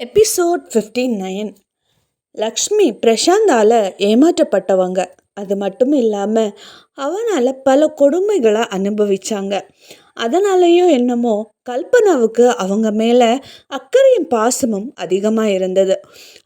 Episode 59. Lakshmi பிரசாந்தால் ஏமாற்றப்பட்டவங்க. அது மட்டும் இல்லாமல் அவனால் பல கொடுமைகளை அனுபவித்தாங்க. அதனாலேயும் என்னமோ கல்பனாவுக்கு அவங்க மேலே அக்கறையும் பாசமும் அதிகமாக இருந்தது.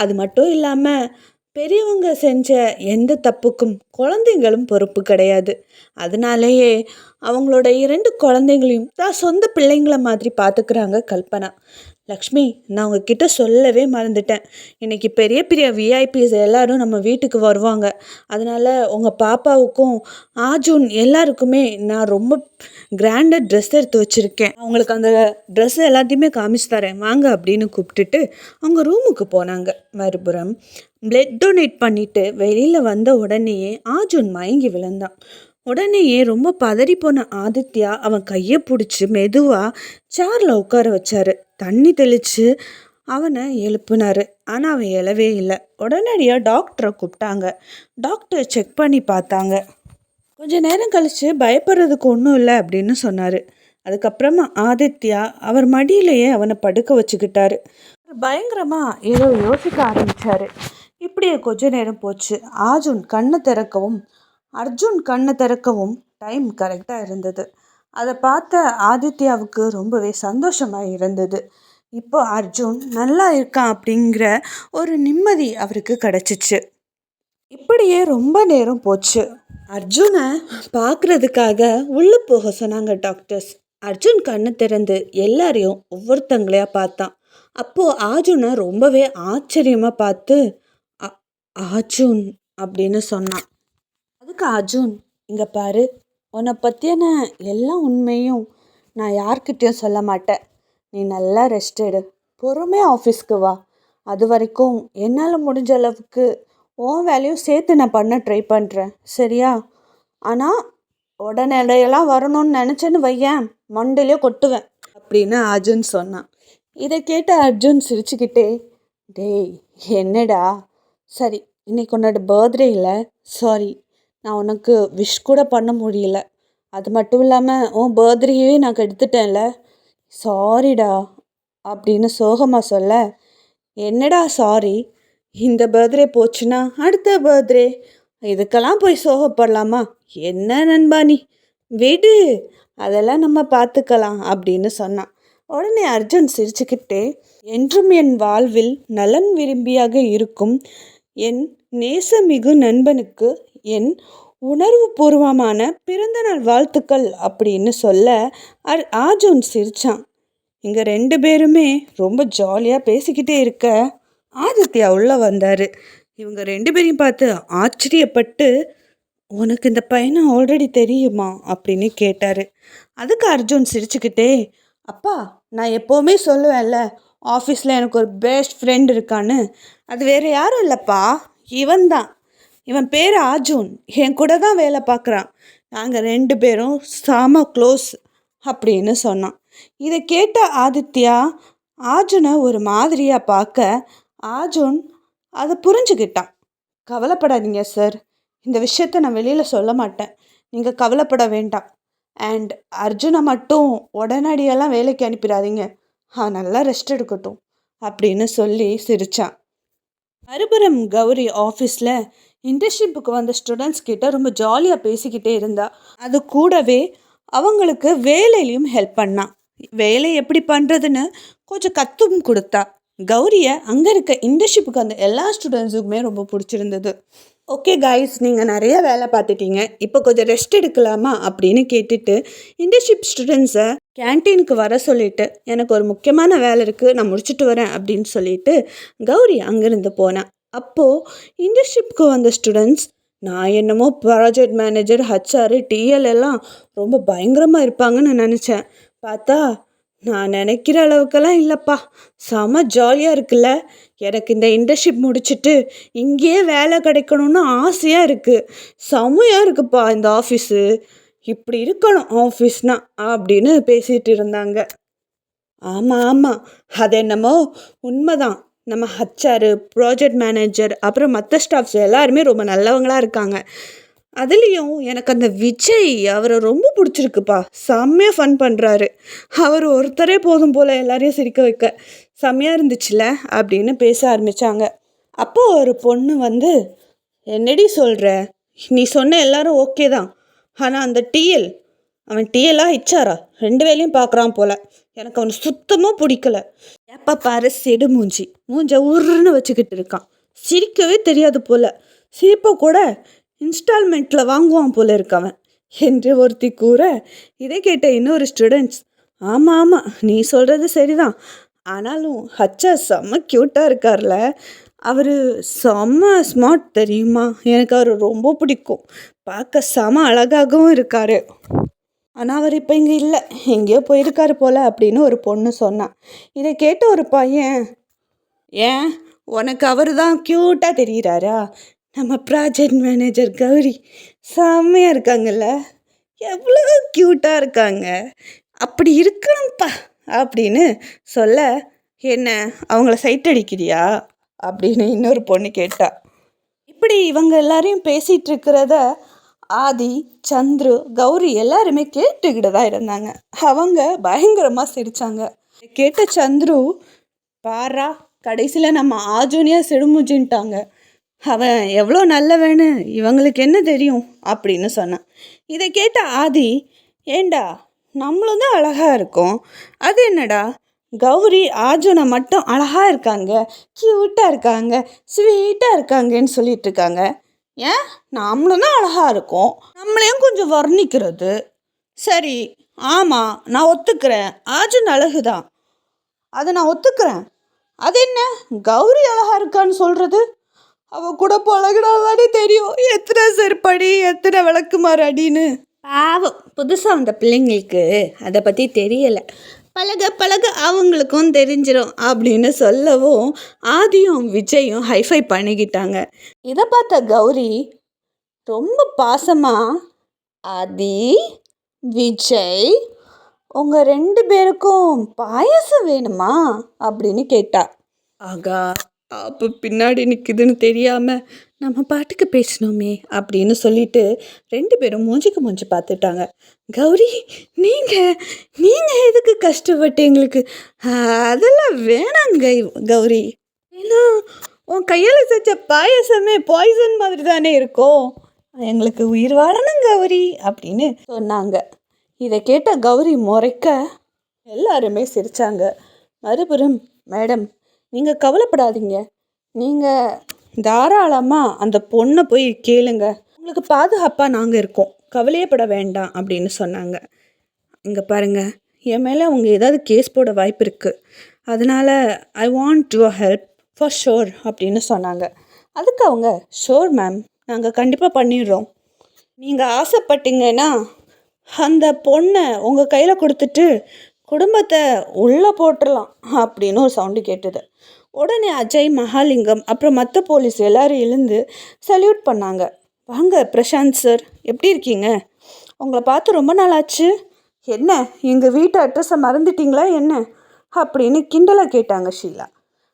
அது மட்டும் இல்லாமல் பெரியவங்க செஞ்ச எந்த தப்புக்கும் குழந்தைங்களும் பொறுப்பு கிடையாது. அதனாலேயே அவங்களோட 2 குழந்தைங்களையும் தான் சொந்த பிள்ளைங்கள மாதிரி பார்த்துக்கிறாங்க கல்பனா. லக்ஷ்மி, நான் உங்ககிட்ட சொல்லவே மறந்துட்டேன். இன்றைக்கி பெரிய பெரிய விஐபிஸ் எல்லோரும் நம்ம வீட்டுக்கு வருவாங்க. அதனால் உங்கள் பாப்பாவுக்கும் ஆஜூன் எல்லாருக்குமே நான் ரொம்ப கிராண்டாக ட்ரெஸ் எடுத்து வச்சுருக்கேன். அவங்களுக்கு அந்த ட்ரெஸ் எல்லாத்தையுமே காமிச்சு தரேன் வாங்க அப்படின்னு கூப்பிட்டுட்டு அவங்க ரூமுக்கு போனாங்க. மறுபுறம் பிளட் டொனேட் பண்ணிவிட்டு வெளியில் வந்த உடனேயே ஆஜூன் மயங்கி விழுந்தான். உடனேயே ரொம்ப பதறி போன ஆதித்யா அவன் கையை பிடிச்சி மெதுவாக சேரில் உட்கார வச்சாரு. தண்ணி தெளித்து அவனை எழுப்புனாரு. ஆனால் அவன் எழவே இல்லை. உடனடியாக டாக்டரை கூப்பிட்டாங்க. டாக்டர் செக் பண்ணி பார்த்தாங்க. கொஞ்சம் நேரம் கழித்து பயப்படுறதுக்கு ஒன்றும் இல்லை அப்படின்னு சொன்னார். அதுக்கப்புறமா ஆதித்யா அவர் மடியிலேயே அவனை படுக்க வச்சுக்கிட்டாரு. பயங்கரமாக ஏதோ யோசிக்க ஆரம்பித்தார். இப்படியே கொஞ்ச நேரம் போச்சு. ஆஜூன் கண்ணை திறக்கவும் அர்ஜுன் கண்ணை திறக்கவும் டைம் கரெக்டாக இருந்தது. அதை பார்த்த ஆதித்யாவுக்கு ரொம்பவே சந்தோஷமாக இருந்தது. இப்போ அர்ஜுன் நல்லா இருக்கான் அப்படிங்கிற ஒரு நிம்மதி அவருக்கு கிடச்சிச்சு. இப்படியே ரொம்ப நேரம் போச்சு. அர்ஜுனை பார்க்குறதுக்காக உள்ளே போக சொன்னாங்க டாக்டர்ஸ். அர்ஜுன் கண்ணை திறந்து எல்லாரையும் ஒவ்வொருத்தங்களையாக பார்த்தான். அப்போது ஆஜுனை ரொம்பவே ஆச்சரியமாக பார்த்து ஆஜுன் அப்படின்னு சொன்னான். அதுக்கு அர்ஜுன், இங்கே பாரு, உன்னை பற்றியான எல்லா உண்மையும் நான் யார்கிட்டையும் சொல்ல மாட்டேன். நீ நல்லா ரெஸ்ட் எடு, பொறுமையாக ஆஃபீஸ்க்கு வா. அது வரைக்கும் என்னால் முடிஞ்ச அளவுக்கு உன் வேலையும் சேர்த்து நான் பண்ண ட்ரை பண்ணுறேன், சரியா? ஆனால் உடனடியெல்லாம் வரணும்னு நினச்சேன்னு வையேன், மண்டையிலே கொட்டுவேன் அப்படின்னு அர்ஜுன் சொன்னான். இதை கேட்ட அர்ஜுன் சிரிச்சுக்கிட்டே, டேய் என்னடா, சரி இன்னைக்கு உன்னோட பர்த்டே இல்லை, சாரி, நான் உனக்கு விஷ் கூட பண்ண முடியல. அது மட்டும் இல்லாமல் உன் பர்த்டேயே நான் கெடுத்துட்டேன்ல, சாரிடா அப்படின்னு சோகமாக சொல்ல, என்னடா சாரி, இந்த பர்த்டே போச்சுன்னா அடுத்த பர்த்டே, இதுக்கெல்லாம் போய் சோகப்படலாமா? என்ன நண்பா நீ, விடு, அதெல்லாம் நம்ம பார்த்துக்கலாம் அப்படின்னு சொன்னான். உடனே அர்ஜுன் சிரிச்சுக்கிட்டே, என்றும் என் வாழ்வில் நலன் விரும்பியாக இருக்கும் என் நேசமிகு நண்பனுக்கு என் உணர்வுபூர்வமான பிறந்தநாள் வாழ்த்துக்கள் அப்படின்னு சொல்ல ஆஜூன் சிரிச்சான். இங்கே 2 பேருமே ரொம்ப ஜாலியாக பேசிக்கிட்டே இருக்க ஆதித்யா உள்ளே வந்தார். இவங்க 2 பேரையும் பார்த்து ஆச்சரியப்பட்டு, உனக்கு இந்த பையனை ஆல்ரெடி தெரியுமா அப்படின்னு கேட்டார். அதுக்கு அர்ஜுன் சிரிச்சுக்கிட்டே, அப்பா, நான் எப்போவுமே சொல்லுவேன்ல, ஆஃபீஸில் எனக்கு ஒரு பெஸ்ட் ஃப்ரெண்ட் இருக்கான்னு, அது வேறு யாரும் இல்லைப்பா, இவன் தான். இவன் பேர் ஆஜூன், என் கூட தான் வேலை பார்க்குறான். நாங்கள் 2 பேரும் செம க்ளோஸ் அப்படின்னு சொன்னான். இதை கேட்ட ஆதித்யா ஆஜுனை ஒரு மாதிரியாக பார்க்க ஆஜூன் அதை புரிஞ்சுக்கிட்டான். கவலைப்படாதீங்க சார், இந்த விஷயத்த நான் வெளியில் சொல்ல மாட்டேன், நீங்கள் கவலைப்பட வேண்டாம். அண்ட் அர்ஜுனை மட்டும் உடனடியெல்லாம் வேலைக்கு அனுப்பிடாதீங்க, நல்லா ரெஸ்ட் எடுக்கட்டும் அப்படின்னு சொல்லி சிரித்தான். மறுபுறம் கௌரி ஆஃபீஸில் இன்டர்ன்ஷிப்புக்கு வந்த ஸ்டூடெண்ட்ஸ் கிட்ட ரொம்ப ஜாலியாக பேசிக்கிட்டே இருந்தா. அது கூடவே அவங்களுக்கு வேலையிலையும் ஹெல்ப் பண்ணான். வேலை எப்படி பண்ணுறதுன்னு கொஞ்சம் கற்றும் கொடுத்தா. கௌரியை அங்கே இருக்க இன்டர்ன்ஷிப்புக்கு வந்த எல்லா ஸ்டூடெண்ட்ஸுக்குமே ரொம்ப பிடிச்சிருந்தது. ஓகே காய்ஸ், நீங்கள் நிறைய வேலை பார்த்துட்டீங்க, இப்போ கொஞ்சம் ரெஸ்ட் எடுக்கலாமா அப்படின்னு கேட்டுட்டு இன்டர்ன்ஷிப் ஸ்டூடெண்ட்ஸை கேன்டீனுக்கு வர சொல்லிவிட்டு, எனக்கு ஒரு முக்கியமான வேலை இருக்குது, நான் முடிச்சுட்டு வரேன் அப்படின்னு சொல்லிட்டு கௌரி அங்கேருந்து போனேன். அப்போது இன்டர்ன்ஷிப்புக்கு வந்த ஸ்டூடெண்ட்ஸ், நான் என்னமோ ப்ராஜெக்ட் மேனேஜர், ஹச்ஆர், டிஎல் எல்லாம் ரொம்ப பயங்கரமாக இருப்பாங்கன்னு நினச்சேன். பார்த்தா நான் நினைக்கிற அளவுக்கெல்லாம் இல்லைப்பா, செம ஜாலியாக இருக்குல்ல. எனக்கு இந்த இன்டர்ன்ஷிப் முடிச்சுட்டு இங்கேயே வேலை கிடைக்கணும்னு ஆசையாக இருக்குது. செம்மையாக இருக்குப்பா இந்த ஆஃபீஸு, இப்படி இருக்கணும் ஆஃபீஸ்னா அப்படின்னு பேசிகிட்டு இருந்தாங்க. ஆமாம் ஆமாம், அது என்னமோ உண்மைதான். நம்ம ஹச்ஆர், ப்ராஜெக்ட் மேனேஜர், அப்புறம் மற்ற ஸ்டாஃப்ஸ் எல்லாருமே ரொம்ப நல்லவங்களாக இருக்காங்க. அதுலேயும் எனக்கு அந்த விஜய் அவரை ரொம்ப பிடிச்சிருக்குப்பா. செம்மையாக ஃபன் பண்ணுறாரு. அவர் ஒருத்தரே போதும் போல் எல்லாரையும் சிரிக்க வைக்க. செம்மையாக இருந்துச்சுல அப்படின்னு பேச ஆரம்பித்தாங்க. அப்போது ஒரு பொண்ணு வந்து, என்னடி சொல்கிற, நீ சொன்ன எல்லாரும் ஓகே தான், ஆனால் அந்த டிஎல், அவன் டிஎல்லாக ஹெச்ஆரா 2 வேலையும் பார்க்குறான் போல், எனக்கு அவனை சுத்தமாக பிடிக்கல. எப்போ பாரு செடு மூஞ்ச உருன்னு வச்சுக்கிட்டு இருக்கான், சிரிக்கவே தெரியாது போல், சிரிப்பை கூட இன்ஸ்டால்மெண்ட்டில் வாங்குவான் போல இருக்கவன் என்று ஒருத்தி கூற, இதை கேட்ட இன்னொரு ஸ்டூடெண்ட்ஸ், ஆமாம் ஆமாம் நீ சொல்கிறது சரிதான், ஆனாலும் ஹச்சா செம்ம க்யூட்டாக இருக்கார்ல, அவர் செம்ம ஸ்மார்ட் தெரியுமா, எனக்கு அவர் ரொம்ப பிடிக்கும், பார்க்க செம அழகாகவும் இருக்கார், ஆனால் அவர் இப்போ இங்கே இல்லை, எங்கேயோ போயிருக்காரு போல் அப்படின்னு ஒரு பொண்ணு சொன்னான். இதை கேட்ட ஒரு பையன், ஏன் உனக்கு அவர் தான் க்யூட்டாக தெரிகிறாரா, நம்ம ப்ராஜெக்ட் மேனேஜர் கௌரி செம்மையாக இருக்காங்கல்ல, எவ்வளோ க்யூட்டாக இருக்காங்க, அப்படி இருக்கணும்ப்பா அப்படின்னு சொல்ல, என்ன அவங்கள சைட் அடிக்கிறியா அப்படின்னு இன்னொரு பொண்ணு கேட்டா. இப்படி இவங்க எல்லாரையும் பேசிகிட்டு இருக்கிறத ஆதி, சந்துரு, கௌரி எல்லாருமே கேட்டுக்கிட்டு தான் இருந்தாங்க. அவங்க பயங்கரமாக சிரித்தாங்க. கேட்ட சந்துரு, பாரா கடைசியில் நம்ம ஆஜூனியாக சிடுமுஜின்ட்டாங்க, அவன் எவ்வளோ நல்லவன்னு இவங்களுக்கு என்ன தெரியும் அப்படின்னு சொன்னான். இதை கேட்ட ஆதி, ஏண்டா நம்மளும் தான் அழகாக இருக்கோம், அது என்னடா கௌரி ஆர்ஜுனை மட்டும் அழகாக இருக்காங்க, க்யூட்டாக இருக்காங்க, ஸ்வீட்டாக இருக்காங்கன்னு சொல்லிட்டு இருக்காங்க, ஏன் நம்மளும் தான் அழகாக இருக்கோம், நம்மளையும் கொஞ்சம் வர்ணிக்கிறது, சரி ஆமாம் நான் ஒத்துக்கிறேன், ஆர்ஜுன் அழகு தான், அதை நான் ஒத்துக்கிறேன், அது என்ன கௌரி அழகாக இருக்கான்னு சொல்கிறது, அவள் கூட பழகினாலே தெரியும் எத்தனை செருப்படி எத்தனை விளக்குமாறு அடின்னு. பாவம் புதுசாக வந்த பிள்ளைங்களுக்கு அதை பற்றி தெரியலை, பழக பழக அவங்களுக்கும் தெரிஞ்சிடும் அப்படின்னு சொல்லவும் ஆதியும் விஜயும் ஹைஃபை பண்ணிக்கிட்டாங்க. இதை பார்த்த கௌரி ரொம்ப பாசமாக, ஆதி, விஜய், உங்கள் 2 பேருக்கும் பாயசம் வேணுமா அப்படின்னு கேட்டா. ஆகா, அப்போ பின்னாடி நிற்குதுன்னு தெரியாமல் நம்ம பாட்டுக்கு பேசணுமே அப்படின்னு சொல்லிட்டு 2 பேரும் மூஞ்சிக்கு மூஞ்சி பார்த்துட்டாங்க. கௌரி, நீங்கள் எதுக்கு கஷ்டப்பட்டு எங்களுக்கு, அதெல்லாம் வேணாங்க கௌரி, ஏன்னா உன் கையால் செஞ்ச பாயசமே பாய்சன் மாதிரி தானே இருக்கும், எங்களுக்கு உயிர் வாழணும் கௌரி அப்படின்னு சொன்னாங்க. இதை கேட்ட கௌரி முறைக்க எல்லாருமே சிரித்தாங்க. மறுபுறம், மேடம் நீங்கள் கவலைப்படாதீங்க, நீங்கள் தாராளமாக அந்த பொண்ணை போய் கேளுங்க, உங்களுக்கு பாதுகாப்பாக நாங்கள் இருக்கோம், கவலையப்பட வேண்டாம் அப்படின்னு சொன்னாங்க. இங்கே பாருங்கள், என் மேலே அவங்க ஏதாவது கேஸ் போட வாய்ப்பு இருக்குது, அதனால் I want your help for sure அப்படின்னு சொன்னாங்க. அதுக்கு அவங்க, ஷோர் மேம், நாங்கள் கண்டிப்பாக பண்ணிடுறோம், நீங்கள் ஆசைப்பட்டீங்கன்னா அந்த பொண்ணை உங்கள் கையில் கொடுத்துட்டு குடும்பத்தை உள்ளே போட்டுடலாம் அப்படின்னு ஒரு சவுண்டு கேட்டுது. உடனே அஜய், மகாலிங்கம் அப்புறம் மற்ற போலீஸ் எல்லோரும் எழுந்து சல்யூட் பண்ணாங்க. வாங்க பிரசாந்த் சார், எப்படி இருக்கீங்க, உங்களை பார்த்து ரொம்ப நாள் ஆச்சு, என்ன எங்கள் வீட்டு அட்ரஸை மறந்துட்டிங்களா என்ன அப்படின்னு கிண்டலாக கேட்டாங்க ஷீலா.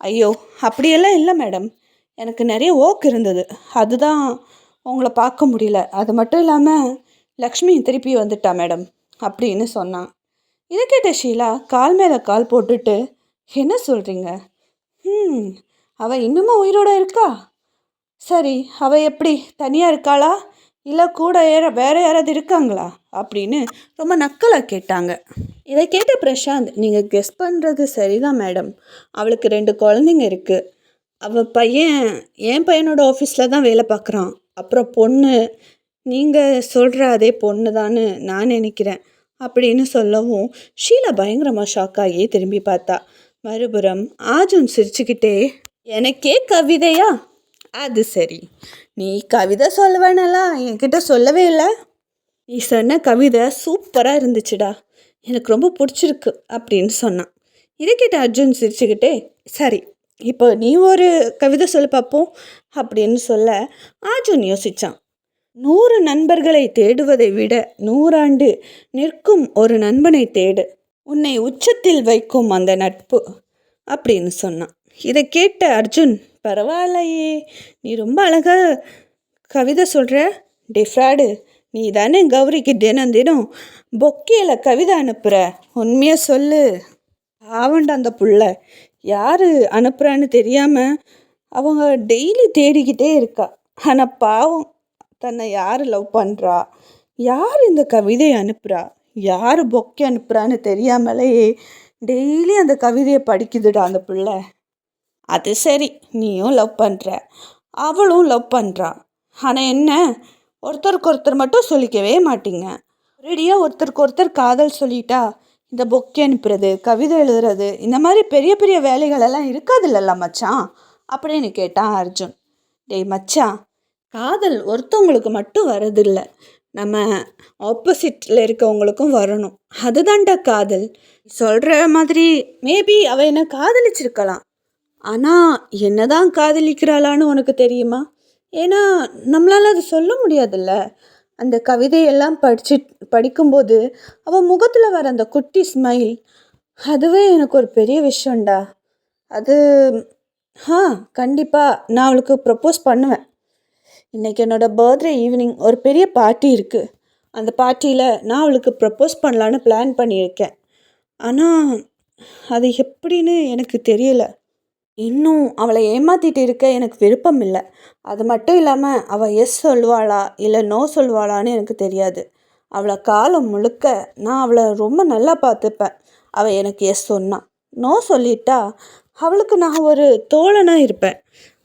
ஐயோ அப்படியெல்லாம் இல்லை மேடம், எனக்கு நிறைய ஒர்க் இருந்தது, அதுதான் உங்களை பார்க்க முடியல, அது மட்டும் இல்லாமல் லக்ஷ்மி திருப்பி வந்துட்டா மேடம் அப்படின்னு சொன்னான். இதை கேட்ட ஷீலா கால் மேலே கால் போட்டுட்டு, என்ன சொல்கிறீங்க, அவள் இன்னுமா உயிரோடு இருக்கா, சரி அவள் எப்படி தனியாக இருக்காளா இல்லை கூட வேறு யாராவது இருக்காங்களா அப்படின்னு ரொம்ப நக்கலாக கேட்டாங்க. இதை கேட்ட பிரசாந்த், நீங்கள் கெஸ் பண்ணுறது சரிதான் மேடம், அவளுக்கு 2 குழந்தைங்க இருக்குது, அவள் பையன் என் பையனோட ஆஃபீஸில் தான் வேலை பார்க்குறான், அப்புறம் பொண்ணு நீங்கள் சொல்கிற அதே பொண்ணு தான்னு நான் நினைக்கிறேன் அப்படின்னு சொல்லவும் ஷீலா பயங்கரமாக ஷாக்காகி திரும்பி பார்த்தா. மறுபுறம் ஆர்ஜுன் சிரிச்சுக்கிட்டே, எனக்கே கவிதையா, அது சரி, நீ கவிதை சொல்லுவேனெல்லாம் என்கிட்ட சொல்லவே இல்லை, நீ சொன்ன கவிதை சூப்பராக இருந்துச்சுடா, எனக்கு ரொம்ப பிடிச்சிருக்கு அப்படின்னு சொன்னான். இதை கேட்ட அர்ஜுன் சிரிச்சுக்கிட்டே, சரி இப்போ நீ ஒரு கவிதை சொல்ல பார்ப்போம் அப்படின்னு சொல்ல அர்ஜுன் யோசித்தான். 100 நண்பர்களை தேடுவதை விட 100 ஆண்டு நிற்கும் ஒரு நண்பனை தேடு, உன்னை உச்சத்தில் வைக்கும் அந்த நட்பு அப்படின்னு சொன்னான். இதை கேட்ட அர்ஜுன், பரவாயில்லையே, நீ ரொம்ப அழகாக கவிதை சொல்கிற, டே ஃப்ராடு, நீ தானே கௌரிக்கு தினம் தினம் பொக்கேல கவிதை அனுப்புகிற, உண்மையாக சொல்லு. ஆவண்ட அந்த புள்ள யார் அனுப்புகிறான்னு தெரியாமல் அவங்க டெய்லி தேடிக்கிட்டே இருக்கா. ஆனால் பாவம், தன்னை யார் லவ் பண்ணுறா, யார் இந்த கவிதையை அனுப்புகிறா, யார் பொக்கே அனுப்புகிறான்னு தெரியாமலே டெய்லி அந்த கவிதையை படிக்குதுடா அந்த பிள்ளை. அது சரி, நீயும் லவ் பண்ணுற, அவளும் லவ் பண்ணுறா. ஆனால் என்ன, ஒருத்தருக்கு ஒருத்தர் மட்டும் சொல்லிக்கவே மாட்டீங்க. ஒரேடியாக ஒருத்தருக்கு ஒருத்தர் காதல் சொல்லிட்டா இந்த பொக்கே அனுப்புறது, கவிதை எழுதுறது, இந்த மாதிரி பெரிய பெரிய வேலைகளெல்லாம் இருக்காதுல்ல மச்சான் அப்படின்னு கேட்டான் அர்ஜுன். டேய் மச்சான், காதல் ஒருத்தவங்களுக்கு மட்டும் வரதில்லை, நம்ம ஆப்போசிட்டில் இருக்கவங்களுக்கும் வரணும். அதுதான்டா காதல். சொல்கிற மாதிரி மேபி அவள் என்னை காதலிச்சிருக்கலாம், ஆனால் என்னதான் காதலிக்கிறாளான்னு உனக்கு தெரியுமா? ஏன்னா நம்மளால் அது சொல்ல முடியாதுல்ல. அந்த கவிதையெல்லாம் படிக்கும்போது அவள் முகத்தில் வர அந்த குட்டி ஸ்மைல், அதுவே எனக்கு ஒரு பெரிய விஷயம்டா. அது கண்டிப்பாக நான் அவளுக்கு ப்ரப்போஸ் பண்ணுவேன். இன்றைக்கி என்னோடய பர்த்டே ஈவினிங் ஒரு பெரிய பார்ட்டி இருக்குது. அந்த பார்ட்டியில் நான் அவளுக்கு ப்ரப்போஸ் பண்ணலான்னு பிளான் பண்ணியிருக்கேன். ஆனால் அது எப்படின்னு எனக்கு தெரியல. இன்னும் அவளை ஏமாற்றிட்டு இருக்க எனக்கு விருப்பம் இல்லை. அது மட்டும் இல்லாமல் அவள் எஸ் சொல்வாளா இல்லை நோ சொல்வாளான்னு எனக்கு தெரியாது. அவளை காலம் முழுக்க நான் அவளை ரொம்ப நல்லா பார்த்துப்பேன். அவள் எனக்கு எஸ் சொன்னான், நோ சொல்லிட்டா அவளுக்கு நான் ஒரு தோழனாக இருப்பேன்.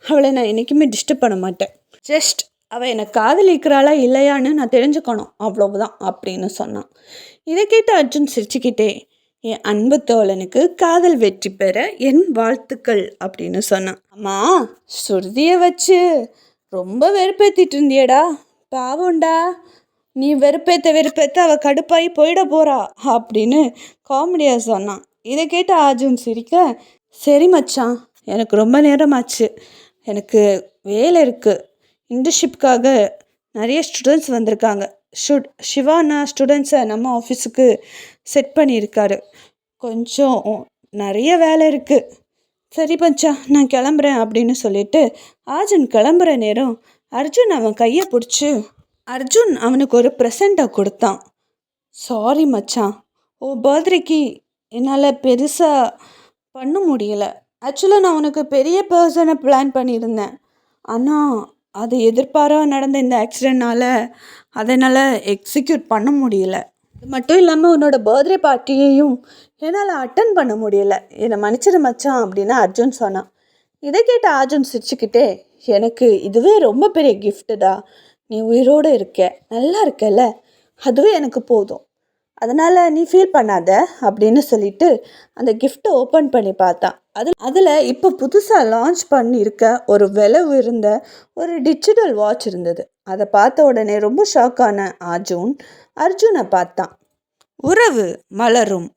அவளை நான் என்றைக்குமே டிஸ்டர்ப் பண்ண மாட்டேன். ஜஸ்ட் அவள் என்னை காதலிக்கிறாளா இல்லையான்னு நான் தெரிஞ்சுக்கணும், அவ்வளவுதான் அப்படின்னு சொன்னான். இதை கேட்டு அர்ஜுன் சிரிச்சுக்கிட்டே, என் அன்பு தோழனுக்கு காதல் வெற்றி பெற என் வாழ்த்துக்கள் அப்படின்னு சொன்னான். அம்மா, ஸ்ருதியை வச்சு ரொம்ப வெறுப்பேற்றிட்டு இருந்தியடா, பாவம்டா. நீ வெறுப்பேற்ற அவள் கடுப்பாகி போயிட போகிறா அப்படின்னு காமெடியாக சொன்னான். இதை கேட்டு அர்ஜுன் சிரிக்க, சரி மச்சான், எனக்கு ரொம்ப நேரமாச்சு, எனக்கு வேலை இருக்குது, இன்டர்ன்ஷிப்காக நிறைய ஸ்டூடெண்ட்ஸ் வந்திருக்காங்க. சிவானா ஸ்டூடெண்ட்ஸை நம்ம ஆஃபீஸுக்கு செட் பண்ணியிருக்காரு. கொஞ்சம் நிறைய வேலை இருக்குது. சரி மச்சான், நான் கிளம்புறேன் அப்படின்னு சொல்லிட்டு அர்ஜுன் கிளம்புற நேரம் அர்ஜுன் அவன் கையை பிடிச்சி அர்ஜுன் அவனுக்கு ஒரு ப்ரெசண்ட்டை கொடுத்தான். சாரி மச்சான், பர்த்டேக்கு என்னால் பெருசாக பண்ண முடியலை. ஆக்சுவலாக நான் உனக்கு பெரிய பர்சனை பிளான் பண்ணியிருந்தேன். ஆனால் அது எதிர்பாராக நடந்த இந்த ஆக்சிடென்ட்னால் அதனால் எக்ஸிக்யூட் பண்ண முடியல. இது மட்டும் இல்லாமல் உன்னோட பர்த்டே பார்ட்டியையும் என்னால் அட்டன் பண்ண முடியல, என்னை மன்னிச்சிடு மச்சான் அப்படின்னு அர்ஜுன் சொன்னான். இதை கேட்ட அர்ஜுன் சிரிச்சுக்கிட்டே, எனக்கு இதுவே ரொம்ப பெரிய கிஃப்ட்டுடா. நீ உயிரோடு இருக்க, நல்லா இருக்கல, அதுவே எனக்கு போதும். அதனால் நீ ஃபீல் பண்ணாத அப்படின்னு சொல்லிட்டு அந்த கிஃப்ட்டை ஓப்பன் பண்ணி பார்த்தான். அதில் இப்போ புதுசாக லான்ச் பண்ணியிருக்க ஒரு விலை உயர்ந்த ஒரு டிஜிட்டல் வாட்ச் இருந்தது. அதை பார்த்த உடனே ரொம்ப ஷாக்கான அர்ஜுனை பார்த்தான். உறவு மலரும்.